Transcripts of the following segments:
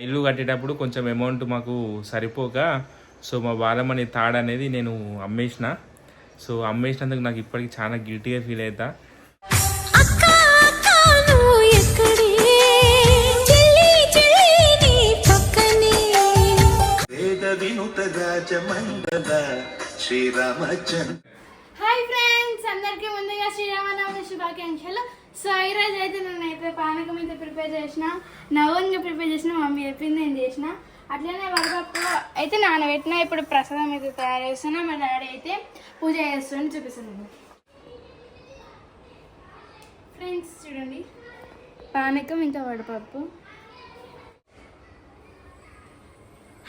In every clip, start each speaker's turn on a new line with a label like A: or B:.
A: ఇల్లు కట్టేటప్పుడు కొంచెం అమౌంట్ మాకు సరిపోక సో మా బాలమణి తాడు అనేది నేను అమ్మేసిన. సో అమ్మేసినందుకు నాకు ఇప్పటికి చాలా గిల్టీగా ఫీల్ అవుతా.
B: హాయ్ ఫ్రెండ్స్, అందరికీ ముందుగా శ్రీరామనవమి శుభాకాంక్షలు. సో ఈరోజు అయితే నేనైతే పానకం అయితే ప్రిపేర్ చేసిన, నవ్వంగా ప్రిపేర్ చేసిన, మమ్మీ చెప్పింది నేను చేసిన. అట్లనే వడపప్పు అయితే నానబెట్టిన. ఇప్పుడు ప్రసాదం అయితే తయారు చేస్తున్నా. మా డాడీ అయితే పూజ చేస్తుంటే చూపిస్తున్నాను. ఫ్రెండ్స్ చూడండి, పానకం ఇంకా వడపప్పు.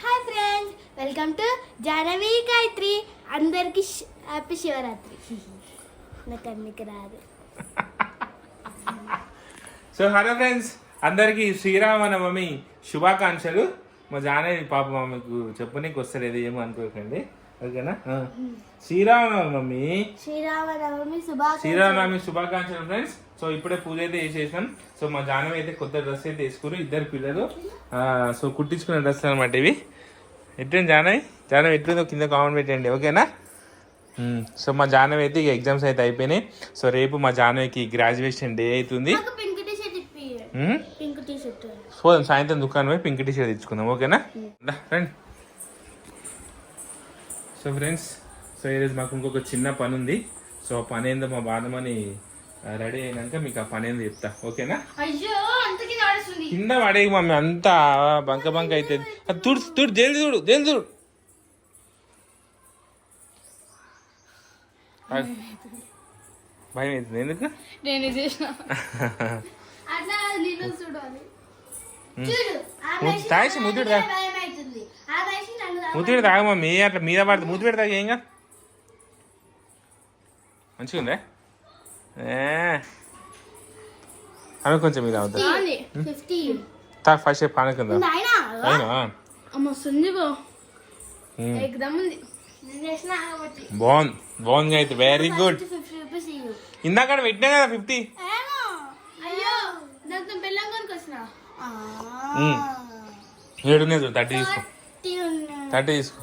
B: Hi friends, welcome to Jahnavi Gayatri. అందరికి హ్యాపీ శివరాత్రి. నాకు అన్నికి రాదు.
A: సో హలో ఫ్రెండ్స్, అందరికీ శ్రీరామనవమి శుభాకాంక్షలు. మా జాహ్నవి పాప మీకు చెప్పనీకి వస్తలేదు, ఏమో అనుకోకండి, ఓకేనా? శ్రీరామనవమి శుభాకాంక్షలు ఫ్రెండ్స్. సో ఇప్పుడే పూజ అయితే చేసేసాం. సో మా జాహ్నవి అయితే కొత్త డ్రెస్ అయితే వేసుకుని, ఇద్దరు పిల్లలు సో కుట్టించుకున్న డ్రెస్ అనమాట ఇవి. ఎట్లుంది జాహ్నవి ఎట్లుందో కింద కామెంట్ పెట్టండి, ఓకేనా? సో మా జాహ్నవి అయితే ఇక ఎగ్జామ్స్ అయితే అయిపోయినాయి. సో రేపు మా జాహ్నవికి గ్రాడ్యుయేషన్ డే అవుతుంది. పోదాం సాయంత్రం దుకాణం పోయి పింక్ టీ షర్ట్ తెచ్చుకుందాం, ఓకేనా? రండి. సో ఫ్రెండ్స్, సో ఈరోజు మాకు ఇంకొక చిన్న పని ఉంది. సో ఆ పని ఏందో మా బాధమని రెడీ అయినాక మీకు ఆ పని ఏందో చెప్తా, ఓకేనా? కింద పడే మమ్మీ అంతా బంక బంక అవుతుంది. తుడు జల్ది చూడు, జల్ది చూడు. భయం అవుతుంది ఎందుకు? తాగేసి ముద్దుడు తాగు, ముద్దుడు తాగు మమ్మీ. అట్లా మీద పడుతుంది, ముద్దు పెడతా ఏంగా. మంచిగా ఉందా? ఆమె కొంచెం మీద అవుతుంది. తాగు ఫస్ట్ పానకుందా? బాగుంది అయితే, వెరీ గుడ్. ఇందాక పెట్టినా కదా 50. ఏడున్నాయి 30 తీసుకో, 30 తీసుకో.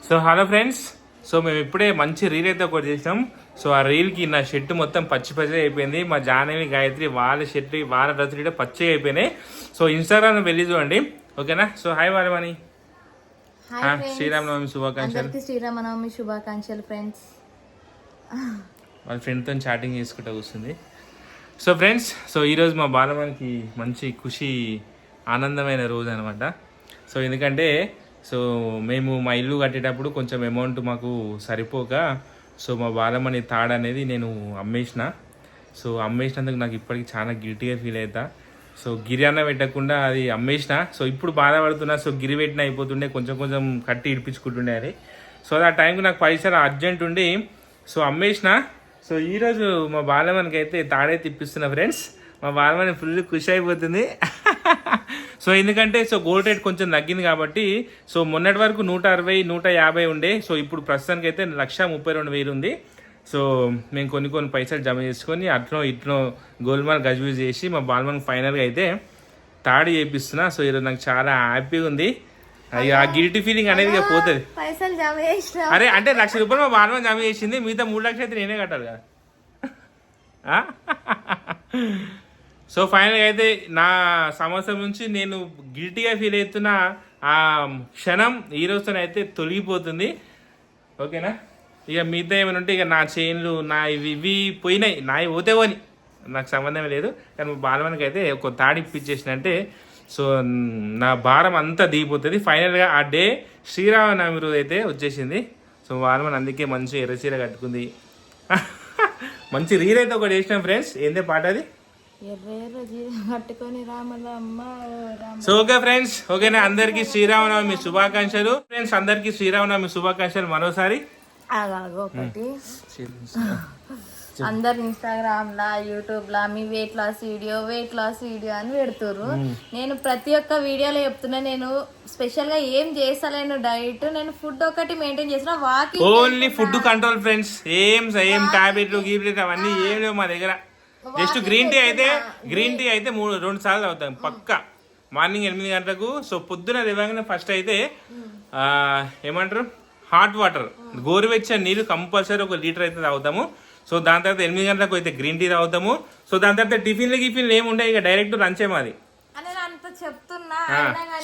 A: సో హలో ఫ్రెండ్స్, సో మేము ఇప్పుడే మంచి రీల్ అయితే ఒకటి చేసినాం. సో ఆ రీల్కి నా షర్ట్ మొత్తం పచ్చి అయిపోయింది. మా జాహ్నవి గాయత్రి వాళ్ళ షర్ట్ వాళ్ళ డ్రెస్సులు పచ్చిగా అయిపోయినాయి. సో ఇన్స్టాగ్రామ్ వెళ్ళి చూడండి, ఓకేనా? సో హాయ్ వారమని, శ్రీరామనవమి శుభాకాంక్షలు.
C: శ్రీరామనవమి శుభాకాంక్షలు ఫ్రెండ్స్.
A: వాళ్ళ ఫ్రెండ్తో చాటింగ్ చేసుకుంటూ కూర్చుంది. సో ఫ్రెండ్స్, సో ఈరోజు మా బాలమణికి మంచి ఖుషి ఆనందమైన రోజు అనమాట. సో ఎందుకంటే సో మేము మా ఇల్లు కట్టేటప్పుడు కొంచెం అమౌంట్ మాకు సరిపోక సో మా బాలమణి తాడు అనేది నేను అమ్మేసిన. సో అమ్మేసినందుకు నాకు ఇప్పటికి చాలా గిల్టీగా ఫీల్ అవుతా. సో గిరి అన్న పెట్టకుండా అది అమ్మేసిన. సో ఇప్పుడు బాధపడుతున్నా. సో గిరి పెట్టిన అయిపోతుండే, కొంచెం కొంచెం కట్టి ఇడిపించుకుంటుండే అని. సో ఆ టైంకి నాకు పైసలు అర్జెంట్ ఉండి సో అమ్మేసిన. సో ఈరోజు మా బాలమణికి అయితే తాడే తిప్పిస్తున్నా ఫ్రెండ్స్. మా బాలమణి ఫుల్ ఖుషి అయిపోతుంది. సో ఎందుకంటే సో గోల్డ్ రేట్ కొంచెం తగ్గింది కాబట్టి. సో మొన్నటి వరకు 160, 150 ఉండే. సో ఇప్పుడు ప్రస్తుతానికి అయితే 132,000 ఉంది. సో మేము కొన్ని పైసలు జమ చేసుకొని అట్నో ఇట్నో గోల్మాల్ గజ్బీజ్ చేసి మా బాలమణికి ఫైనల్గా అయితే తాడి చేపిస్తున్నా. సో ఈరోజు నాకు చాలా హ్యాపీగా ఉంది. ఆ గిల్టీ ఫీలింగ్ అనేది ఇక పోతుంది. అరే అంటే 1,00,000 రూపాయలు మా బాలమణి జమ చేసింది, మిగతా 3 లక్షలు అయితే నేనే కట్టాలి కదా. సో ఫైనల్గా అయితే నా సంవత్సరం నుంచి నేను గిల్టీగా ఫీల్ అవుతున్న ఆ క్షణం ఈ రోజుతోనైతే తొలగిపోతుంది, ఓకేనా? ఇక మిగతా ఏమైనా ఉంటే ఇక నా చైన్లు నా ఇవి పోయినాయి, నావి పోతేవని నాకు సంబంధమే లేదు. కానీ మా బాలమణికి అయితే ఒక తాడి ఇప్పించేసినంటే సో నా భారం అంతా దిగిపోతుంది. ఫైనల్గా ఆ డే శ్రీరామనవమి రోజు అయితే వచ్చేసింది. సో బాలమణి అందుకే మంచి ఎర్రచీర కట్టుకుంది. మంచి రీల్ అయితే ఒకటి వేసినాం ఫ్రెండ్స్. ఏందే పాట అది? సో ఓకే ఫ్రెండ్స్, ఓకేనా? అందరికీ శ్రీరామనవమి శుభాకాంక్షలు ఫ్రెండ్స్. అందరికీ శ్రీరామనవమి శుభాకాంక్షలు మరోసారి.
C: అందరు ఇన్స్టాగ్రామ్ లా, యూట్యూబ్ లా మీ వెయిట్ లాస్ వీడియో అని పెడుతుర్రు. నేను ప్రతి ఒక్క వీడియోలో చెప్తున్నా, నేను స్పెషల్ గా ఏం చేస్తలేను డైట్. నేను ఫుడ్ ఒకటి మెయింటైన్ చేస్తున్నా, walking
A: only food control friends. ఏం టాబ్లెట్లు గీబ్లెట్ అవన్నీ ఏం లేవు మా దగ్గర. జస్ట్ గ్రీన్ టీ అయితే 2 సార్లు తాగుతాం పక్క. మార్నింగ్ 8 గంటలకు. సో పొద్దున లేవగానే ఫస్ట్ అయితే ఏమంటారు హాట్ వాటర్ గోరువెచ్చని నీళ్ళు కంపల్సరీ 1 లీటర్ అయితే తాగుతాము. సో దాని తర్వాత 8 గంటలకు అయితే గ్రీన్ టీ తాగుతాము. సో దాని తర్వాత టిఫిన్లు ఏమి ఉంటాయి, ఇక డైరెక్ట్ లంచే మాది.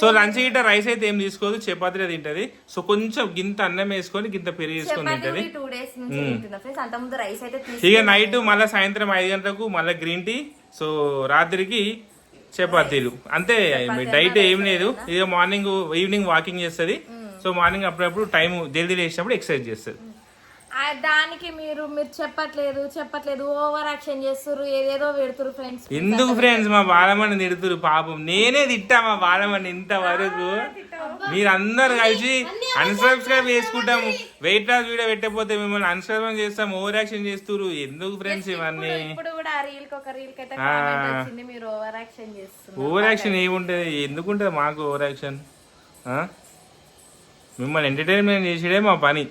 A: సో లంచ్ గిట్ట రైస్ అయితే ఏం తీసుకోదు, చపాతీలో తింటది. సో కొంచెం గింత అన్నం వేసుకొని గింత పెరుగు వేసుకొని తింటది. ఇక నైట్ మళ్ళీ సాయంత్రం 5 గంటలకు మళ్ళీ గ్రీన్ టీ. సో రాత్రికి చపాతీలు అంతే. డైట్ ఏం లేదు. ఇక మార్నింగ్ ఈవినింగ్ వాకింగ్ చేస్తుంది. సో మార్నింగ్ అప్పుడప్పుడు టైం జల్దీ లేచినప్పుడు ఎక్సర్సైజ్ చేస్తుంది.
C: దానికి మీరు చెప్పట్లేదు ఓవర్ యాక్షన్ చేస్తారు, ఏదేదో పెడుతురు ఫ్రెండ్స్.
A: ఎందుకు ఫ్రెండ్స్ మా బాలమని తిడుతురు పాపం. నేనే తిట్టా మా బాలమని ఇంతవరకు. మీరందరు కలిసి అన్సబ్స్క్రైబ్ చేసుకుంటాము. వెయిట్ లాస్ వీడియో పెట్టకపోతే మిమ్మల్ని అన్సబ్స్క్రైబ్ చేస్తాం. ఓవర్ యాక్షన్ చేస్తురు. ఎందుకు ఫ్రెండ్స్ ఇవన్నీ? ఓవర్ యాక్షన్ ఏముంటది? ఎందుకుంటది మాకు ఓవర్ యాక్షన్? మిమ్మల్ని ఎంటర్టైన్మెంట్ చేసేదే మా పని.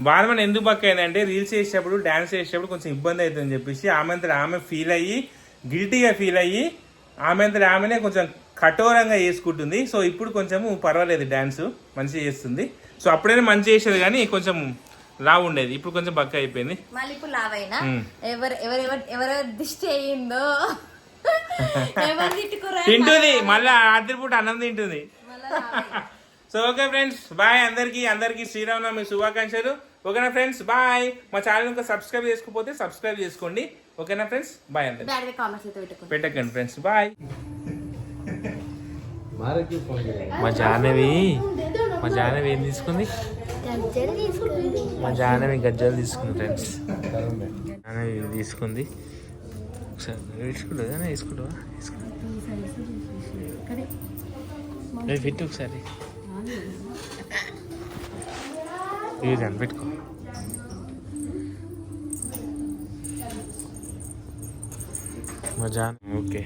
A: బాలమని ఎందుకు పక్క అయిందంటే రీల్స్ చేసేటప్పుడు డాన్స్ చేసేటప్పుడు కొంచెం ఇబ్బంది అవుతుందని చెప్పేసి ఆమె ఫీల్ అయ్యి గిల్టీగా ఫీల్ అయ్యి ఆమెనే కొంచెం కఠోరంగా చేసుకుంటుంది. సో ఇప్పుడు కొంచెం పర్వాలేదు, డాన్స్ మంచిగా చేస్తుంది. సో అప్పుడైనా మంచిగా చేసేది కానీ కొంచెం లావు ఉండేది, ఇప్పుడు కొంచెం బక్క అయిపోయింది.
C: మళ్ళీ ఇప్పుడు లావైనా ఎవరెవరు దిష్టి అయ్యిందో
A: తింటుంది, మళ్ళీ రాత్రిపూట అన్నం తింటుంది. సో ఓకే ఫ్రెండ్స్, బాయ్ అందరికి శ్రీరామనవమి శుభాకాంక్షలు. ఓకేనా ఫ్రెండ్స్, బాయ్. మా ఛానల్ ఇంకా సబ్స్క్రైబ్ చేసుకోకపోతే సబ్స్క్రైబ్ చేసుకోండి. ఓకేనా ఫ్రెండ్స్, బాయ్. అందరికి పెట్టకండి ఫ్రెండ్స్, బాయ్. మా జాహ్నవి ఏం తీసుకుంది? మా జాహ్నవి గజ్జలు తీసుకుంది ఫ్రెండ్స్. జాహ్నవి తీసుకుంది. ఒకసారి వేసుకుంటావా? ఫిట్ ఒకసారి పెట్టుకో. మజా. ఓకే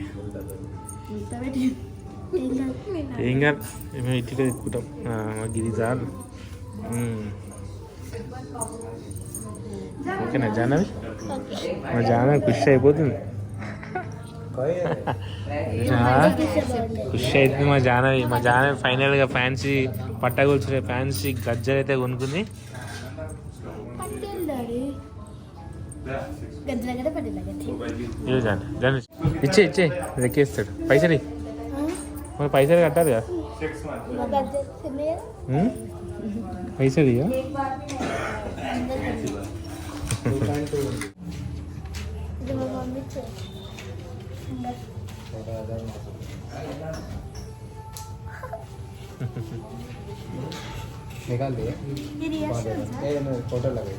A: ఏం కాదు, మేము ఇట్లా తిప్పుకుంటాం. గిరి చాలు. ఓకేనా జాహ్నవి? మా జాహ్నవి ఖుషి అయిపోతుంది. ఖుషి అవుతుంది మా జాహ్నవి ఫైనల్ గా ఫ్యాన్సీ పట్టగొల్చిన ఫ్యాన్సీ గజ్జలు అయితే కొనుక్కుంది. ఇచ్చే ఎక్కేస్తాడు. పైసలు కట్టాలి కదా. పైసలు ఇక
D: निकाल दिए फोटो लगे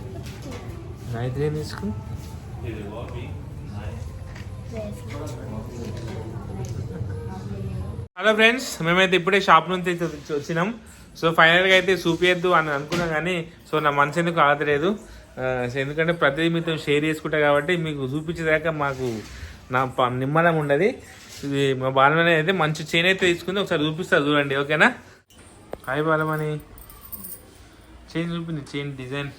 A: नाइट्रेन इसको. హలో ఫ్రెండ్స్, మేమైతే ఇప్పుడే షాప్ నుంచి వచ్చినాం. సో ఫైనల్గా అయితే చూపించద్దు అని అనుకున్నాం కానీ సో నా మనసు ఎందుకు ఆగలేదు. ఎందుకంటే ప్రతి మీతో షేర్ చేసుకుంటా కాబట్టి మీకు చూపించేదాకా మాకు నా నిమ్మలం ఉండదు. ఇది మా బాలమని అయితే మంచి చైన్ అయితే తీసుకుంది. ఒకసారి చూపిస్తా చూడండి. ఓకేనా? హాయ్ బాలమని, చైన్ చూపింది. చైన్ డిజైన్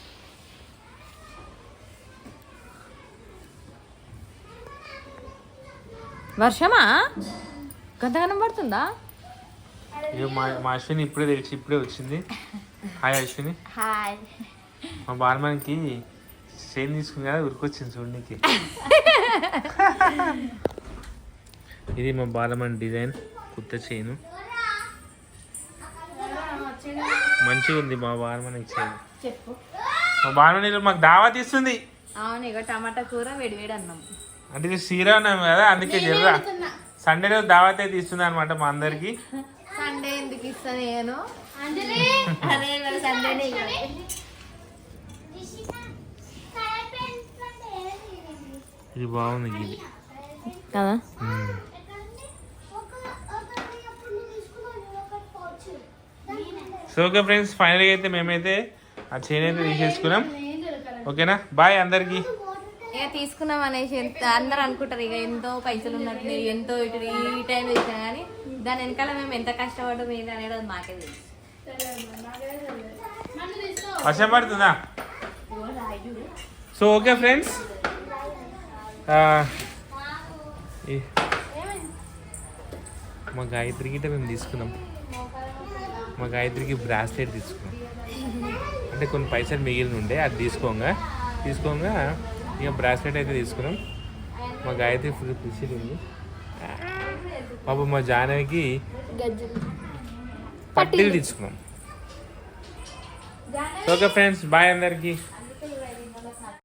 C: వర్షమా గంతగానం పడుతుందా?
A: మా అశ్విని ఇప్పుడే తెలిసి ఇప్పుడే వచ్చింది. హాయ్ అశ్విని.
C: హాయ్.
A: మా బాలమనికి చైన్ తీసుకుంది కదా, ఉరికొచ్చింది చూడడానికి. ఇది మా బాలమని డిజైన్ కొత్త చైన్. మంచిగా ఉంది మా బాలమనికి చైన్. మా బాలమని మాకు దావత్ ఇస్తుంది.
C: అవును, ఇక టమాటా కూర వేడి అన్నం.
A: అంటే ఇది శ్రీరామనవమి కదా, అందుకే జర్రా సండే రోజు దావత్ అయితే ఇస్తుంది అనమాట మా అందరికి.
C: సండే ఎందుకు ఇస్తా నేను? సండేనే
A: ఇది బాగుంది ఇది
C: కదా.
A: సో ఓకే ఫ్రెండ్స్, ఫైనల్గా అయితే మేమైతే ఆ చైన్ అయితే తీసేసుకున్నాం. ఓకేనా? బాయ్ అందరికి.
C: ఇక తీసుకున్నాం అనేసి అందరు అనుకుంటారు ఇక ఎంతో పైసలు ఉన్నట్టు ఎంతో ఇటు ఈ టైం ఇచ్చినా కానీ దాని వెనకాల మేము ఎంత కష్టపడ్డాం ఏంటి అనేది అది మాకే తెలుసు.
A: వర్షం పడుతుందా? సో ఓకే ఫ్రెండ్స్, మా గాయత్రికి గిట్ట మేము తీసుకున్నాం. మా గాయత్రికి బ్రాస్లెట్ తీసుకున్నాం. అంటే కొన్ని పైసలు మిగిలిన ఉండే అది తీసుకోగా ఇక బ్రాస్లెట్ అయితే తీసుకున్నాం. మా గాయత్రి ఫుల్ ఖుషి ఉంది. పాప మా జానకి పట్టీలు తీసుకున్నాం. ఓకే ఫ్రెండ్స్, బాయ్ అందరికి.